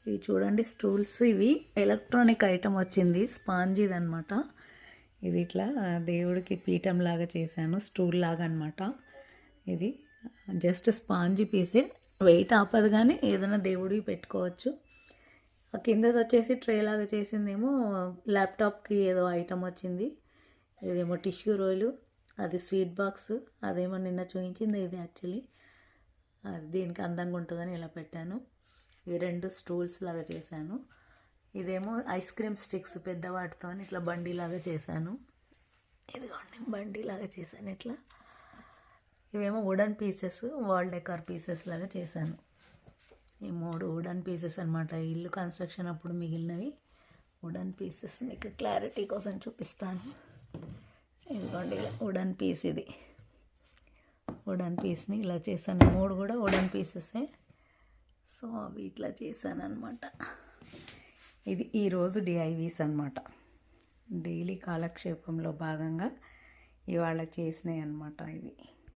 ఇవి చూడండి స్టూల్స్. ఇవి ఎలక్ట్రానిక్ ఐటమ్ వచ్చింది, స్పాంజీది అనమాట. ఇది ఇట్లా దేవుడికి పీఠం లాగా చేశాను, స్టూల్ లాగా అనమాట. ఇది జస్ట్ స్పాంజీ పీసే, వెయిట్ ఆపదు కానీ ఏదైనా దేవుడివి పెట్టుకోవచ్చు. కిందది వచ్చేసి ట్రే లాగా చేసిందేమో ల్యాప్టాప్కి ఏదో ఐటమ్ వచ్చింది. ఇదేమో టిష్యూ రోలు, అది స్వీట్ బాక్స్, అదేమో నిన్న చూపించింది. ఇది యాక్చువల్లీ అది దీనికి అందంగా ఉంటుందని ఇలా పెట్టాను. ఇవి 2 స్టూల్స్ లాగా చేశాను. ఇదేమో ఐస్ క్రీమ్ స్టిక్స్ పెద్దవాటితో ఇట్లా బండిలాగా చేశాను. ఇదిగోండి బండిలాగా చేశాను ఇట్లా. ఇవేమో wooden pieces, wall decor pieces లాగా చేశాను. ఈ 3 వుడన్ పీసెస్ అనమాట. ఇల్లు కన్స్ట్రక్షన్ అప్పుడు మిగిలినవి వుడన్ పీసెస్. మీకు క్లారిటీ కోసం చూపిస్తాను. ఇదిగోండి ఇలా వుడన్ పీస్, ఇది వుడన్ పీస్ని ఇలా చేశాను. 3 కూడా వుడన్ పీసెసే. సో అవి ఇట్లా చేశాను అనమాట. ఇది ఈరోజు డిఐవీస్ అనమాట. డైలీ కాలక్షేపంలో భాగంగా ఇవాళ చేసినాయి అనమాట ఇవి.